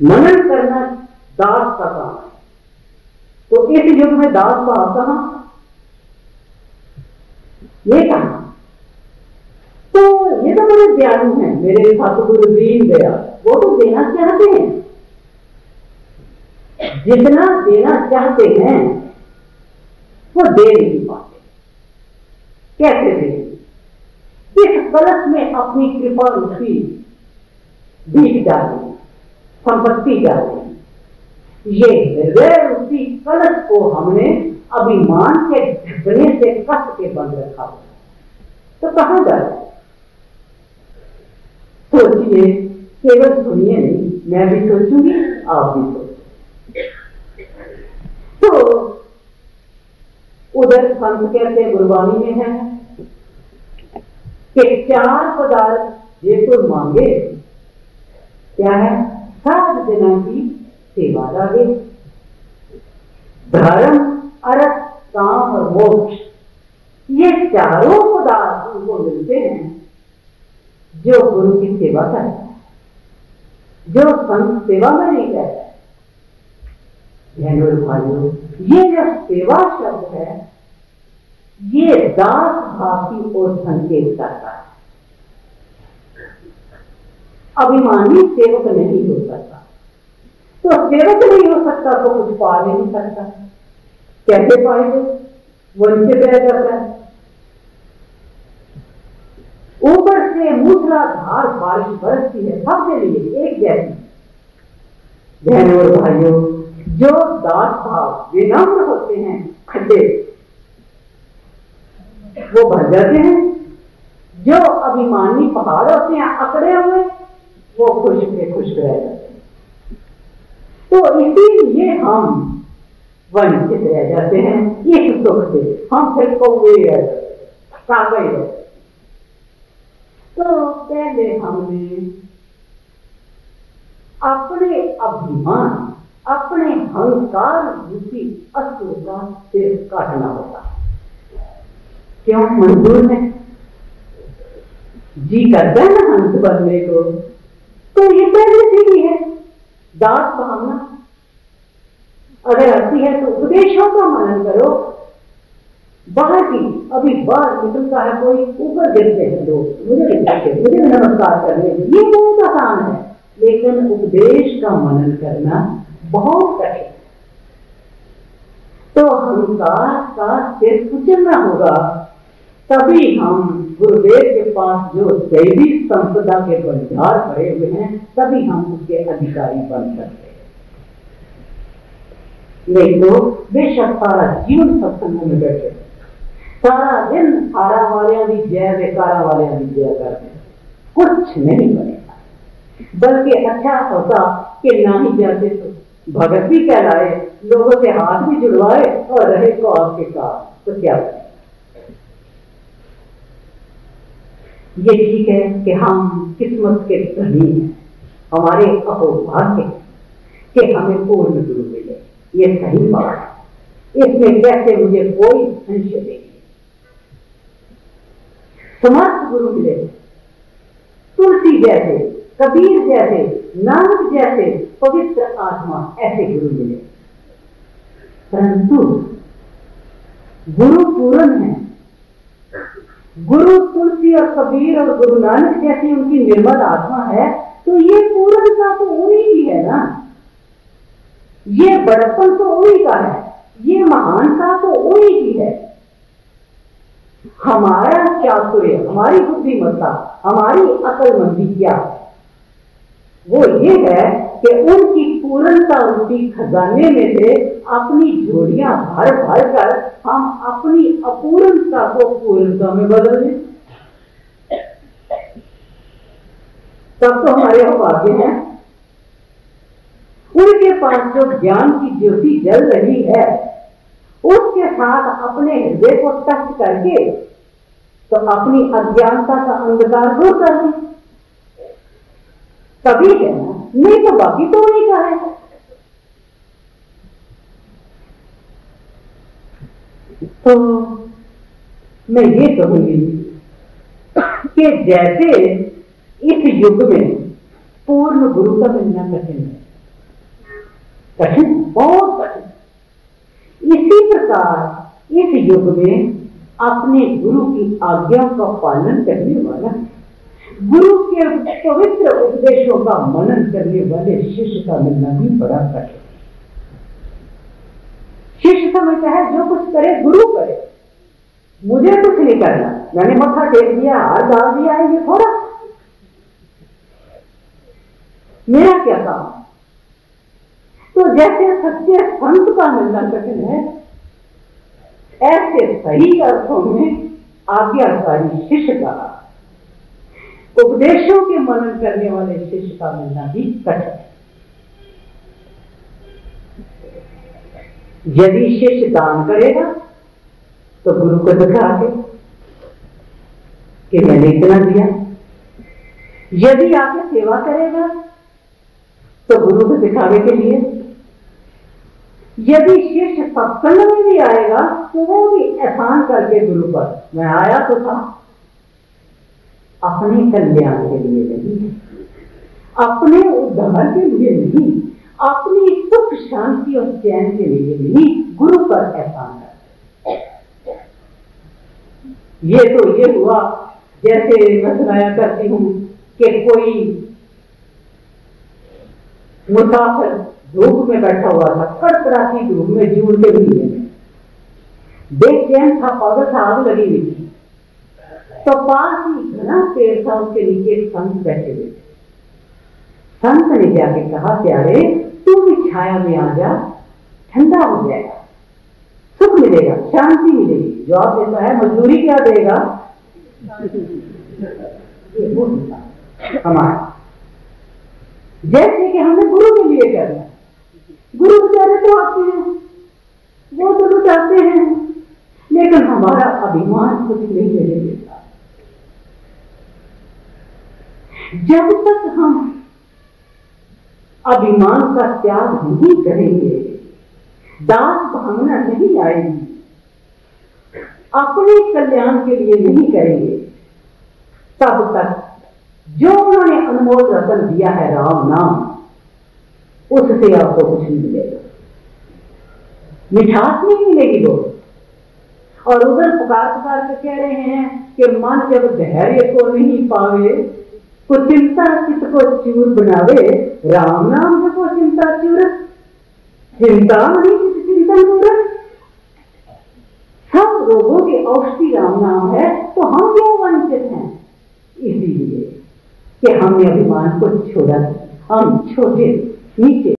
मनन करना दास का काम है। तो इस युग में दास भाव कहां, ये कहा। तो ये तो बड़े दयालु हैं मेरे सतगुरु दीन दयाल, वो तो देना चाहते हैं, जितना देना चाहते हैं वो दे नहीं पाते। कैसे देंगे? इस कलश में अपनी कृपा रूपी बीज डालें, संपत्ति डालें। ये हृदय रूपी कलश को हमने अभिमान के ढकने से कस के बंद रखा, तो कहां जाए? सोचिए, केवल सुनिए नहीं, मैं भी सोचूंगी, आप भी सोचेंगे। तो उधर संत कहते गुरबानी में है कि 4 पदार्थ ये कोई मांगे, क्या है? 7 दिनों की सेवा लागे, धर्म, अर्थ, काम और मोक्ष। ये चारों पदार्थ उनको मिलते हैं जो गुरु की सेवा करता है, जो संत सेवा में नहीं करता है। भाइयों, ये जो सेवा शब्द है ये दास भाव की ओर संकेत करता है। अभिमानी सेवक नहीं हो सकता, तो सेवक नहीं हो सकता तो कुछ पा नहीं सकता। कैसे पाएंगे? वंचित रह जाता है। ऊपर से मूसलाधार बारिश बरसती है सबके लिए एक जैसी। बहनों और भाइयों, जो दास भाव विनम्र होते हैं, खड्डे वो भर जाते हैं। जो अभिमानी पहाड़ होते हैं अकड़े हुए, वो खुश रह जाते हैं। तो इसीलिए हम वंचित रह जाते हैं इस सुख से। हम फिर कौवे कागज रहते। तो पहले हमने अपने अभिमान, अपने अहंकार रूपी असुर का सिर काटना होता। क्यों? मंजूर है, जी करता है ना हंस बनने को। तो ये पहले से ही है दास भावना। अगर आती है तो उपदेशों का मनन करो। बाहर की अभी बाहर निकलता है कोई, ऊपर गिरते हैं लोग, मुझे नमस्कार करने, ये बहुत आसान है। लेकिन उपदेश का मनन करना बहुत कठिन। तो अहंकार का सिर कुचलना होगा, तभी हम गुरुदेव के पास जो दैवी संपदा के भंडार भरे हुए हैं, तभी हम उसके अधिकारी बन सकते हैं। नहीं तो बेशक सारा जीवन सत्संग में बैठे, सारा दिन हारा वाले भी जय, बेकारा वाले भी जय करते, कुछ नहीं बनेगा। बल्कि अच्छा होता कि ना ही जाते तो भगत भी कहलाए, लोगों से हाथ भी जुड़वाए और रहे को आपके काम, तो क्या बने? ये ठीक है कि हम किस्मत के धनी हैं, हमारे अहोभाग्य कि हमें पूर्ण गुरु मिले, ये सही बात है। इसमें कैसे मुझे कोई संशय नहीं। समर्थ गुरु मिले, तुलसी जैसे, कबीर जैसे, नानक जैसे पवित्र आत्मा, ऐसे गुरु मिले। परंतु गुरु पूर्ण है। गुरु तुलसी और कबीर और गुरु नानक जैसी उनकी निर्मल आत्मा है, तो ये पूर्णता तो उन्हीं की है ना। ये बड़प्पन तो उन्हीं का है, ये महानता तो उन्हीं की है। हमारा चातुर्य, हमारी बुद्धिमत्ता, हमारी अकलमंदी क्या है? वो ये है कि उनकी पूर्णता रूपी खजाने में से अपनी झोलियां भर भर कर हम अपनी अपूर्णता को पूर्णता में बदल दें, तब तो हमारे भाग्य हैं। उनके पास जो ज्ञान की ज्योति जल रही है, उसके साथ अपने हृदय को टच करके तो अपनी अज्ञानता का अंधकार दूर कर दें, तभी है ना, नहीं तो बाकी तो नहीं का है। तो मैं ये कहूंगी कि जैसे इस युग में पूर्ण गुरु का मिलना कठिन है, कठिन, बहुत कठिन। इसी प्रकार इस युग में अपने गुरु की आज्ञा का पालन करने वाला, गुरु के पवित्र उपदेशों का मनन करने वाले शिष्य का मिलना भी बड़ा कठिन। शिष्य समझता है जो कुछ करे गुरु करे, मुझे कुछ नहीं करना, मैंने मत्था टेक दिया, हाथ डाल दिया है, ये थोड़ा मेरा क्या काम। तो जैसे सच्चे संत का मिलना कठिन है, ऐसे सही अर्थों में आज्ञाकारी शिष्य का, उपदेशों के मनन करने वाले शिष्य का मिलना भी कठिन है। यदि शिष्य दान करेगा तो गुरु को दिखा के कि मैंने इतना दिया, यदि आके सेवा करेगा तो गुरु को दिखावे के लिए, यदि शिष्य सत्संग में भी आएगा तो वो भी एहसान करके गुरु पर, मैं आया तो था अपने कल्याण के लिए नहीं, अपने उद्धार के लिए नहीं, अपनी सुख शांति और चैन के लिए नहीं, गुरु पर एहसान करते। ये हुआ जैसे मैं सुनाया करती हूं कि कोई मुसाफिर धूप में बैठा हुआ था, कड़कड़ाती धूप में, जून के महीने में, बेचैन था, पागल था, आग लगी हुई थी। तो पास ही घना पेड़ था, उसके नीचे एक संत बैठे हुए थे। संत ने जाके कहा, प्यारे तू भी छाया में आ जा, ठंडा हो जाएगा, सुख मिलेगा, शांति मिलेगी। जवाब देता है, मजदूरी क्या देगा? ये वो हमारा, जैसे कि हमने गुरु के लिए करना, गुरु बेचारे तो आते हैं, वो तो लुटाते हैं, लेकिन हमारा अभिमान कुछ नहीं लेने देता। जब तक हम अभिमान का त्याग नहीं करेंगे, दास भावना नहीं आएगी, अपने कल्याण के लिए नहीं करेंगे, तब तक जो उन्होंने अनमोल रतन दिया है राम नाम, उससे आपको कुछ नहीं मिलेगा, मिठास नहीं मिलेगी वो। और उधर पुकार के कह रहे हैं कि मन जब धैर्य को नहीं पावे तो चिंता चित्त को चूर बनावे, राम नाम जपो चिंता चूर, चिंता नहीं चिंतन पूरन। सब रोगों के औषधि राम नाम है, तो हम क्यों वंचित हैं? इसीलिए कि हमने अभिमान को छोड़ा, हम छोटे नीचे